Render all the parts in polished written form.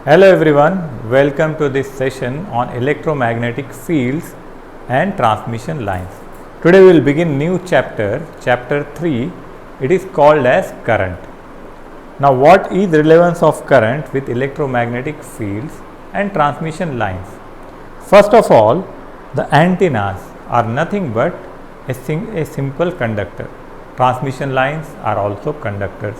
Hello everyone, welcome to this session on electromagnetic fields and transmission lines. Today we will begin new chapter, chapter 3. It is called as current. Now what is relevance of current with electromagnetic fields and transmission lines? First of all, the antennas are nothing but a simple conductor. Transmission lines are also conductors.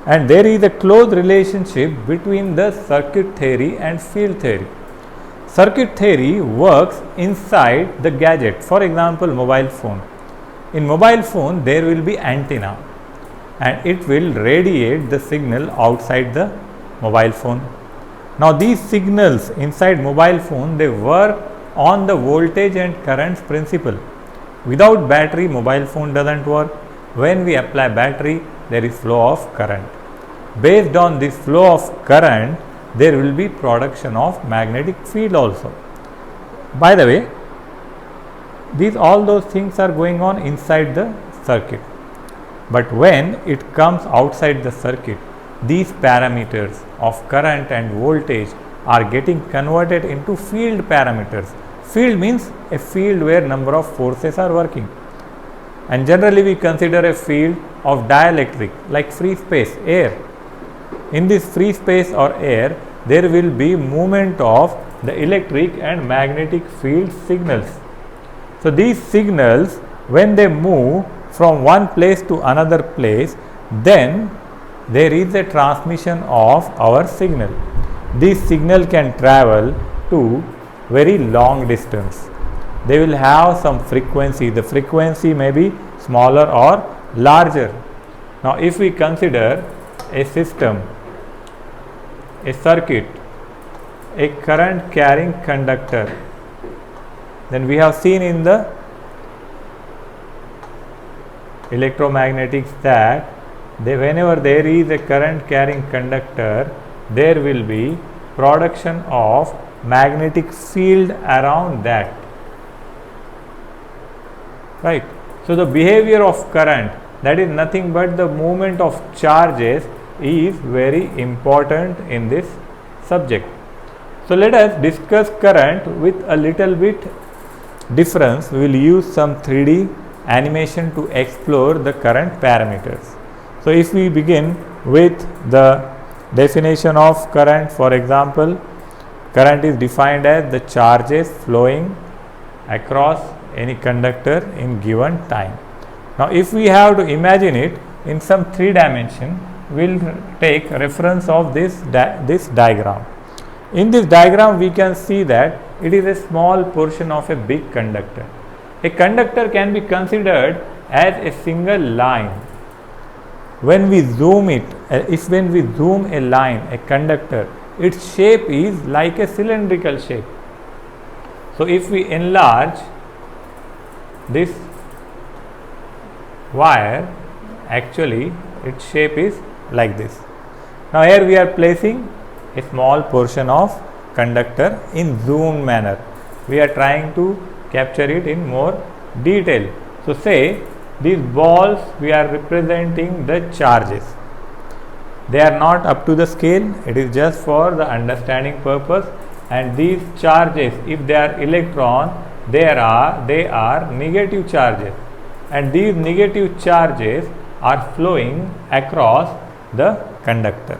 And there is a close relationship between the circuit theory and field theory. Circuit theory works inside the gadget, for example mobile phone. In mobile phone there will be antenna and it will radiate the signal outside the mobile phone. Now these signals inside mobile phone, they work on the voltage and currents principle. Without battery mobile phone doesn't work. When we apply battery, there is flow of current. Based on this flow of current, there will be production of magnetic field also. By the way, all those things are going on inside the circuit. But when it comes outside the circuit, these parameters of current and voltage are getting converted into field parameters. Field means a field where number of forces are working. And generally we consider a field of dielectric like free space, air. In this free space or air, there will be movement of the electric and magnetic field signals. So these signals, when they move from one place to another place, then there is a transmission of our signal. This signal can travel to very long distance. They will have some frequency. The frequency may be smaller or larger. Now if we consider a system, a circuit, a current carrying conductor, then we have seen in the electromagnetics that whenever there is a current carrying conductor, there will be production of magnetic field around that. Right. So the behavior of current, that is nothing but the movement of charges, is very important in this subject. So let us discuss current with a little bit difference. We will use some 3D animation to explore the current parameters. So if we begin with the definition of current, for example, current is defined as the charges flowing across any conductor in given time. Now if we have to imagine it in some 3 dimension, we will take reference of this diagram. In this diagram we can see that it is a small portion of a big conductor. A conductor can be considered as a single line. When we zoom it, when we zoom a line, a conductor, its shape is like a cylindrical shape. So if we enlarge this wire, actually its shape is like this. Now here we are placing a small portion of conductor in zoomed manner. We are trying to capture it in more detail. So say these balls, we are representing the charges. They are not up to the scale, it is just for the understanding purpose. And these charges, if they are electron, they are negative charges, and these negative charges are flowing across the conductor.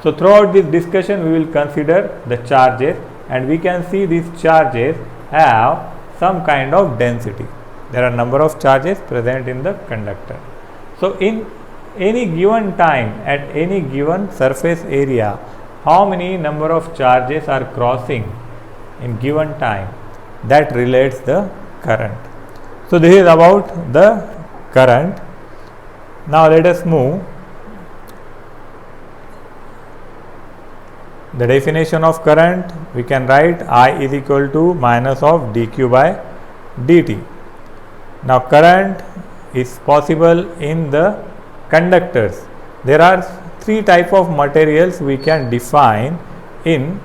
So throughout this discussion we will consider the charges, and we can see these charges have some kind of density. There are number of charges present in the conductor. So in any given time, at any given surface area, how many number of charges are crossing in given time, that relates the current. So this is about the current. Now let us move. The definition of current, we can write I is equal to minus of dq by dt. Now current is possible in the conductors. There are 3 types of materials we can define in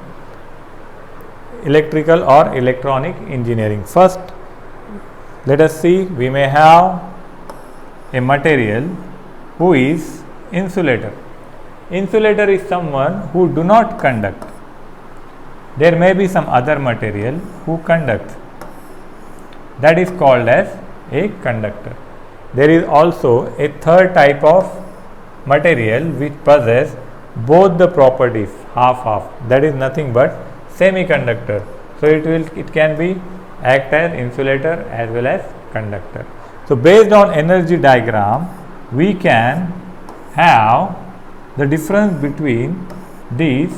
electrical or electronic engineering. First, let us see, we may have a material who is insulator. Insulator is someone who do not conduct. There may be some other material who conducts. That is called as a conductor. There is also a third type of material which possess both the properties half. That is nothing but semiconductor. So it can be act as insulator as well as conductor. So based on energy diagram, we can have the difference between these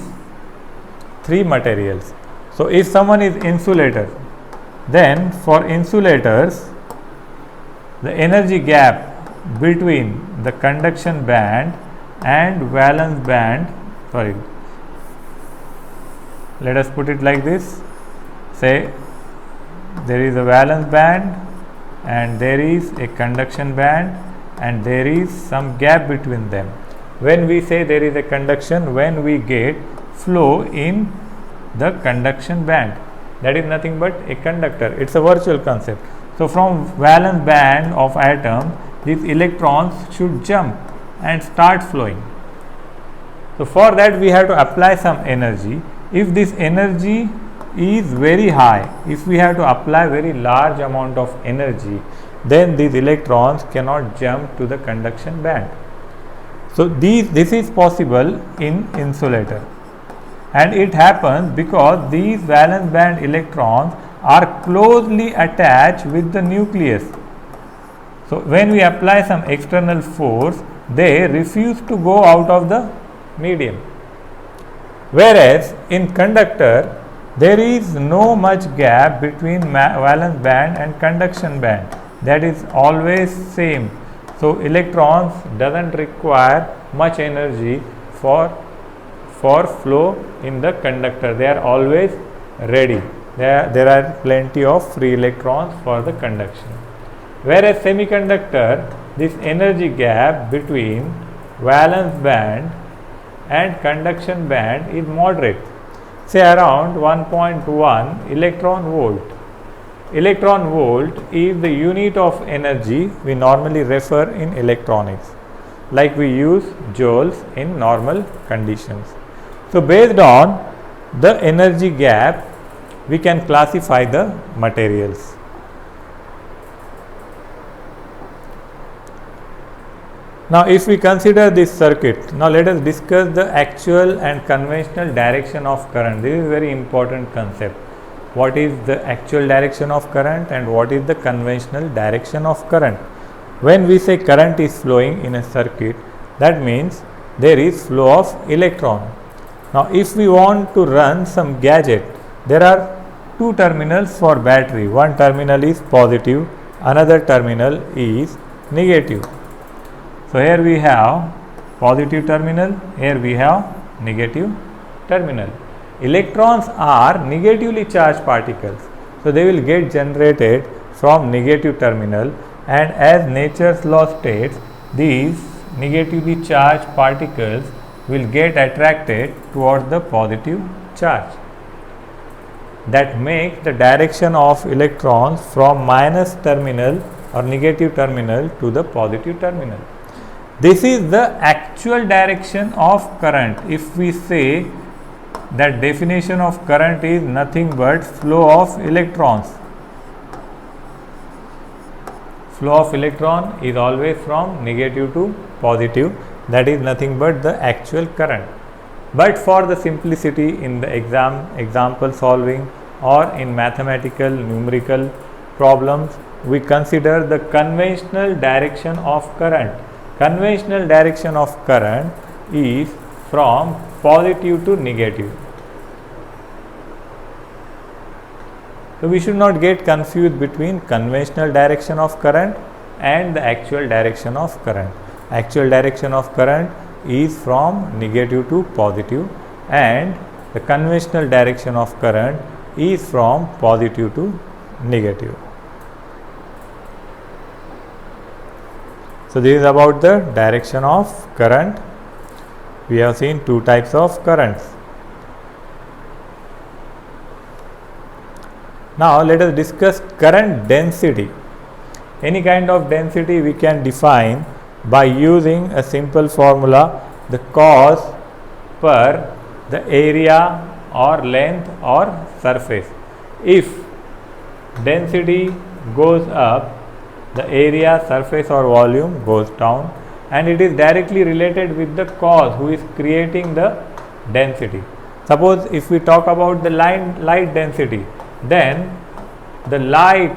three materials. So if someone is insulator, then for insulators, the energy gap between the conduction band and valence band, let us put it like this. Say there is a valence band and there is a conduction band and there is some gap between them. When we say there is a conduction, when we get flow in the conduction band, that is nothing but a conductor. It's a virtual concept. So from valence band of atom, these electrons should jump and start flowing. So for that we have to apply some energy. If this energy is very high, if we have to apply very large amount of energy, then these electrons cannot jump to the conduction band. So this is possible in insulator, and it happens because these valence band electrons are closely attached with the nucleus. So when we apply some external force, they refuse to go out of the medium. Whereas in conductor, there is no much gap between valence band and conduction band. That is always same. So electrons doesn't require much energy for flow in the conductor. They are always ready. There are plenty of free electrons for the conduction. Whereas semiconductor, this energy gap between valence band and conduction band is moderate, say around 1.1 electron volt. Electron volt is the unit of energy we normally refer in electronics, like we use joules in normal conditions. So based on the energy gap, we can classify the materials. Now if we consider this circuit, now let us discuss the actual and conventional direction of current. This is a very important concept. What is the actual direction of current and what is the conventional direction of current? When we say current is flowing in a circuit, that means there is flow of electron. Now if we want to run some gadget, there are two terminals for battery. One terminal is positive, another terminal is negative. So here we have positive terminal, here we have negative terminal. Electrons are negatively charged particles, so they will get generated from negative terminal, and as nature's law states, these negatively charged particles will get attracted towards the positive charge. That makes the direction of electrons from minus terminal or negative terminal to the positive terminal. This is the actual direction of current. If we say that definition of current is nothing but flow of electrons. Flow of electron is always from negative to positive. That is nothing but the actual current. But for the simplicity in the example solving or in mathematical numerical problems, we consider the conventional direction of current. Conventional direction of current is from positive to negative. So we should not get confused between conventional direction of current and the actual direction of current. Actual direction of current is from negative to positive, and the conventional direction of current is from positive to negative. So this is about the direction of current. We have seen two types of currents. Now let us discuss current density. Any kind of density we can define by using a simple formula the cos per the area or length or surface. If density goes up, the area, surface or volume goes down, and it is directly related with the cause who is creating the density. Suppose if we talk about the light density, then the light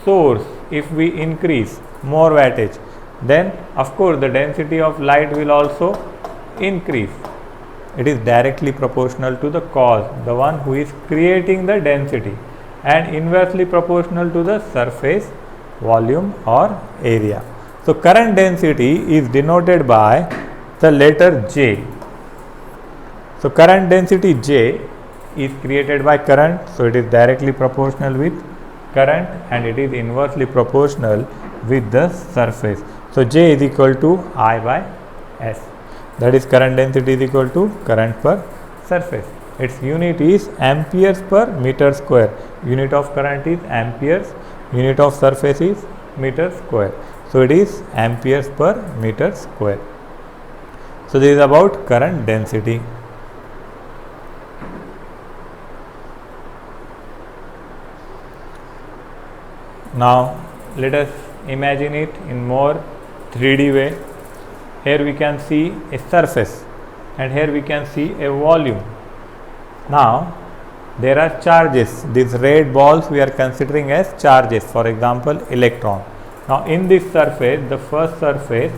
source, if we increase more wattage, then of course the density of light will also increase. It is directly proportional to the cause, the one who is creating the density, and inversely proportional to the surface, volume or area. So current density is denoted by the letter J. So current density J is created by current, so it is directly proportional with current and it is inversely proportional with the surface. So J is equal to I by S. That is current density is equal to current per surface. Its unit is amperes per meter square. Unit of current is amperes, unit of surface is meter square. So it is amperes per meter square. So this is about current density. Now let us imagine it in more 3D way. Here we can see a surface and here we can see a volume. Now there are charges. These red balls we are considering as charges, for example electron. Now in this surface, the first surface,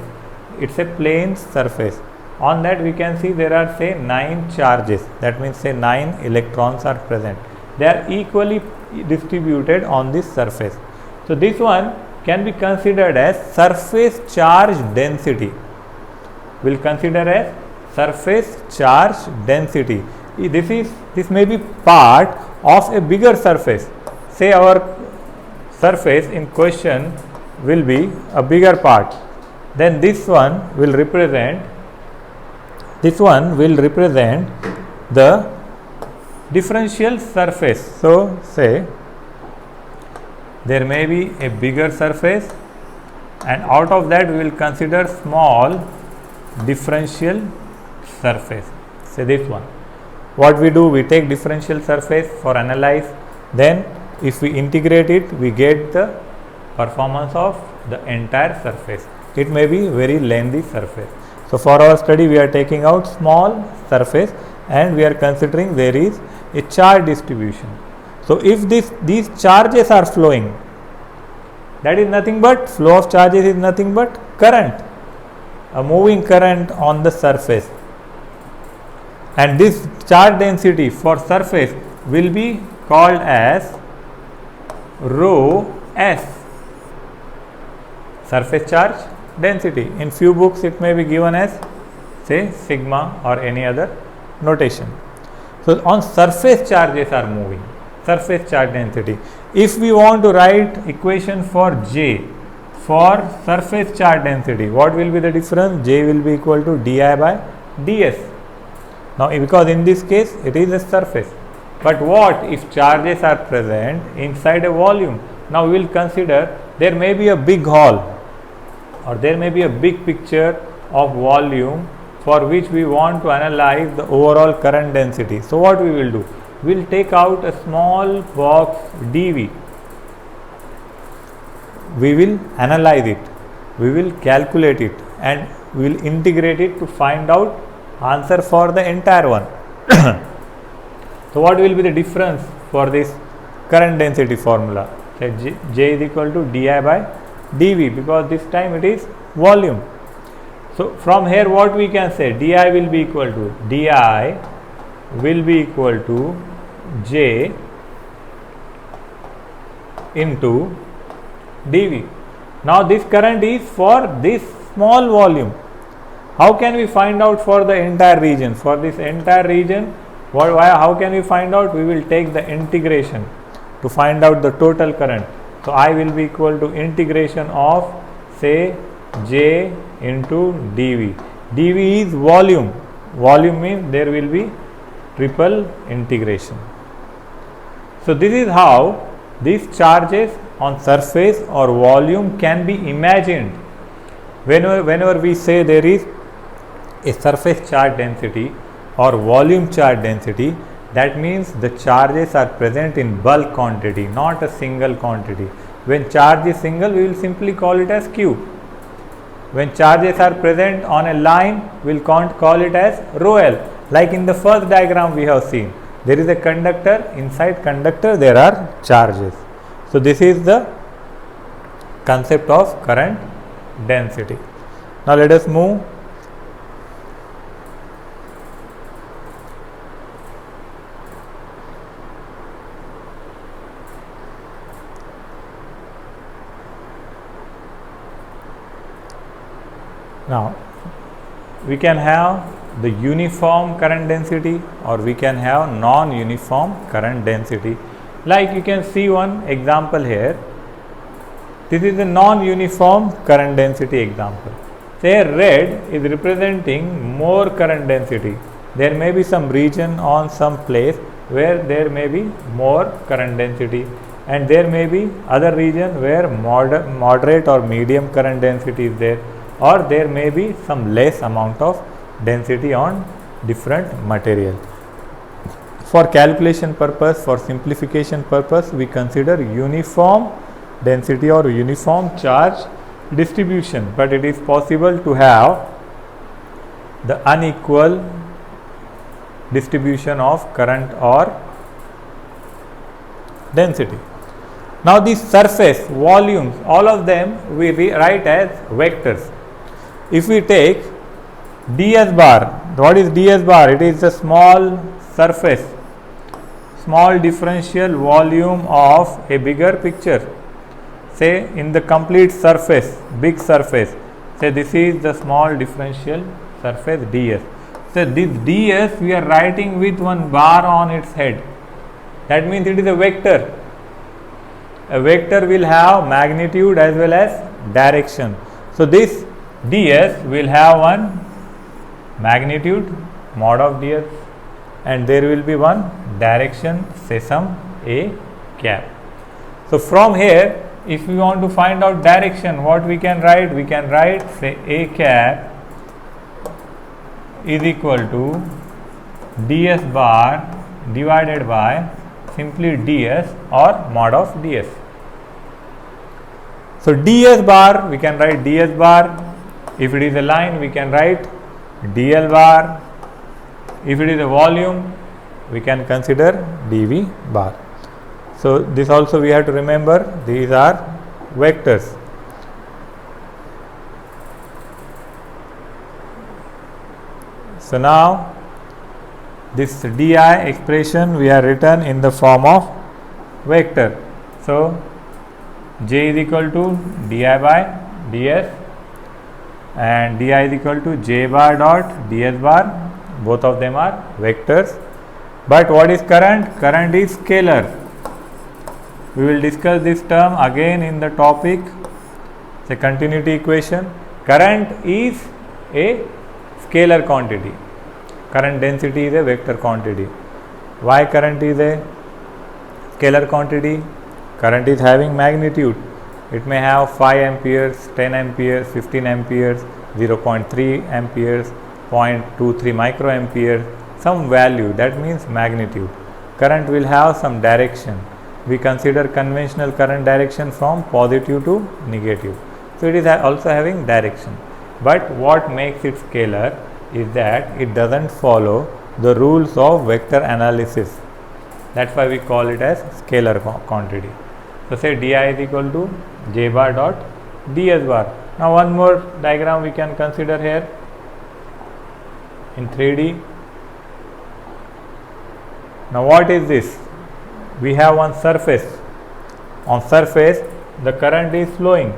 it's a plane surface. On that we can see there are say 9 charges, that means say 9 electrons are present. They are equally distributed on this surface. So this one can be considered as surface charge density. We will consider as surface charge density. This may be part of a bigger surface. Say our surface in question will be a bigger part. Then this one will represent the differential surface. So say there may be a bigger surface and out of that we will consider small differential surface. Say this one. What we do, we take differential surface for analyze, then if we integrate it, we get the performance of the entire surface. It may be very lengthy surface. So for our study we are taking out small surface and we are considering there is a charge distribution. So if these charges are flowing, that is nothing but, flow of charges is nothing but current, a moving current on the surface. And this charge density for surface will be called as rho S, surface charge density. In few books it may be given as say sigma or any other notation. So on surface charges are moving, surface charge density. If we want to write equation for J, for surface charge density, what will be the difference? J will be equal to di by ds. Now because in this case it is a surface, but what if charges are present inside a volume? Now we will consider there may be a big hall or there may be a big picture of volume for which we want to analyze the overall current density. So what we will do? We will take out a small box dV. We will analyze it, we will calculate it and we will integrate it to find out answer for the entire one. So what will be the difference for this current density formula? Say J is equal to di by dV, because this time it is volume. So from here what we can say, di will be equal to J into dV. Now this current is for this small volume. How can we find out for the entire region? For this entire region, how can we find out? We will take the integration to find out the total current. So I will be equal to integration of say J into dV. dV is volume. Volume means there will be triple integration. So this is how these charges on surface or volume can be imagined. Whenever we say there is a surface charge density or volume charge density, that means the charges are present in bulk quantity, not a single quantity. When charge is single, we will simply call it as Q. When charges are present on a line, we will call it as rho L. Like in the first diagram we have seen, there is a conductor, inside conductor there are charges. So this is the concept of current density. Now let us move. Now we can have the uniform current density or we can have non-uniform current density. Like you can see one example here. This is a non-uniform current density example. Say red is representing more current density. There may be some region on some place where there may be more current density, and there may be other region where moderate or medium current density is there, or there may be some less amount of density on different material. For calculation purpose, for simplification purpose, we consider uniform density or uniform charge distribution, but it is possible to have the unequal distribution of current or density. Now these surface, volumes, all of them we write as vectors. If we take ds bar, what is ds bar? It is a small surface, small differential volume of a bigger picture. Say in the complete surface, big surface, say this is the small differential surface ds. So this ds we are writing with one bar on its head. That means it is a vector. A vector will have magnitude as well as direction. So this ds will have one magnitude mod of ds, and there will be one direction, say some a cap. So from here, if we want to find out direction, what we can write? We can write say a cap is equal to ds bar divided by simply ds or mod of ds. So ds bar, we can write ds bar. If it is a line, we can write dl bar. If it is a volume, we can consider dv bar. So this also we have to remember, these are vectors. So now this di expression we are written in the form of vector. So j is equal to di by ds and di is equal to j bar dot ds bar. Both of them are vectors. But what is current? Current is scalar. We will discuss this term again in the topic, say continuity equation. Current is a scalar quantity. Current density is a vector quantity. Why current is a scalar quantity? Current is having magnitude. It may have 5 amperes, 10 amperes, 15 amperes, 0.3 amperes, 0.23 microamperes, some value, that means magnitude. Current will have some direction. We consider conventional current direction from positive to negative. So it is also having direction. But what makes it scalar is that it doesn't follow the rules of vector analysis. That's why we call it as scalar quantity. So say di is equal to j bar dot ds bar. Now one more diagram we can consider here in 3D. Now what is this? We have one surface. On surface the current is flowing,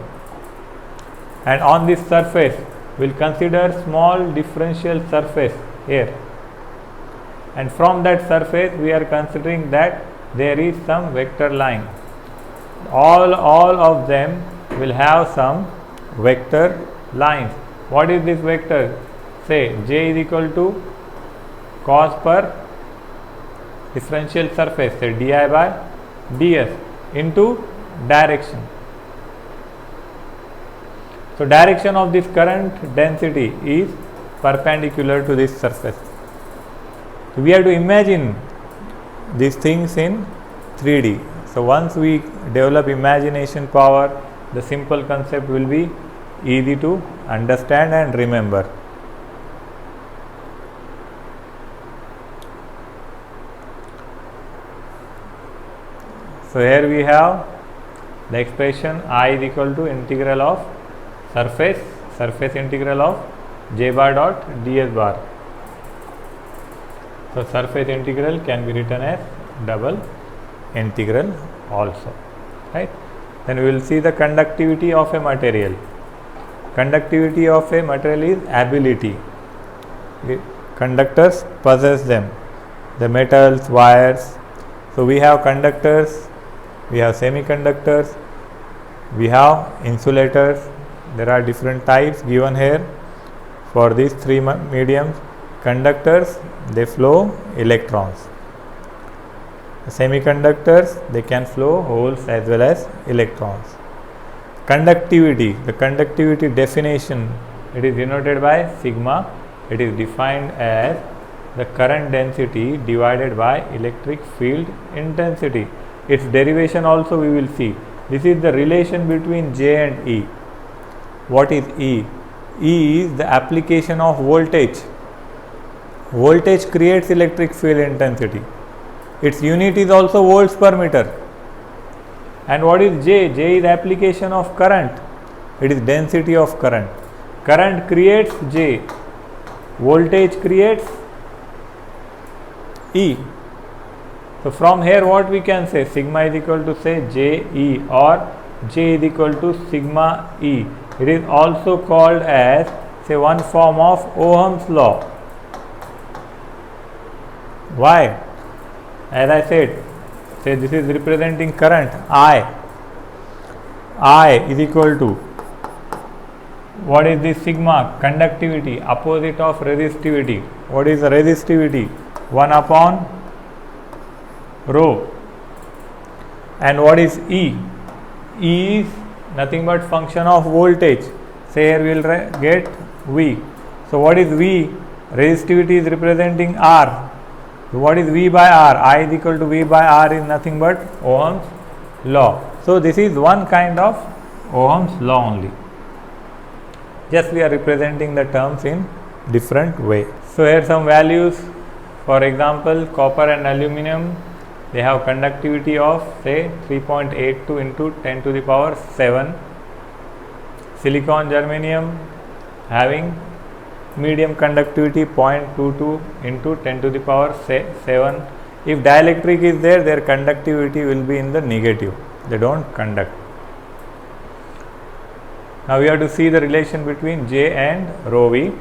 and on this surface we will consider small differential surface here, and from that surface we are considering that there is some vector line. All of them will have some vector lines. What is this vector? Say j is equal to cos per differential surface, say di by ds into direction. So direction of this current density is perpendicular to this surface. So we have to imagine these things in 3D. So once we develop imagination power, the simple concept will be easy to understand and remember. So here we have the expression I is equal to integral of surface integral of j bar dot ds bar. So surface integral can be written as double integral also, right? Then we will see the conductivity of a material. Conductivity of a material is ability. Conductors possess them, the metals, wires. So we have conductors, we have semiconductors, we have insulators. There are different types given here for these three mediums. Conductors, they flow electrons. Semiconductors, they can flow holes as well as electrons. Conductivity, the conductivity definition, it is denoted by sigma. It is defined as the current density divided by electric field intensity. Its derivation also we will see. This is the relation between J and E. What is E? E is the application of voltage. Voltage creates electric field intensity. Its unit is also volts per meter. And what is J? J is application of current. It is density of current. Current creates J. Voltage creates E. So from here what we can say? Sigma is equal to say J E, or J is equal to sigma E. It is also called as say one form of Ohm's law. Why? As I said, say this is representing current I is equal to, what is this sigma? Conductivity, opposite of resistivity. What is the resistivity? 1 upon rho. And what is E? E is nothing but function of voltage. Say here we will get V. So what is V? Resistivity is representing R. So what is V by R? I is equal to V by R is nothing but Ohm's law. So this is one kind of Ohm's law only. Just we are representing the terms in different way. So here some values. For example, copper and aluminum, they have conductivity of say 3.82 into 10 to the power 7. Silicon, germanium having medium conductivity 0.22 into 10 to the power 7. If dielectric is there, their conductivity will be in the negative. They don't conduct. Now we have to see the relation between J and rho V.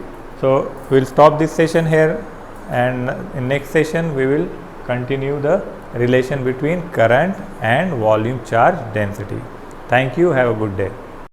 So we will stop this session here, and in next session we will continue the relation between current and volume charge density. Thank you. Have a good day.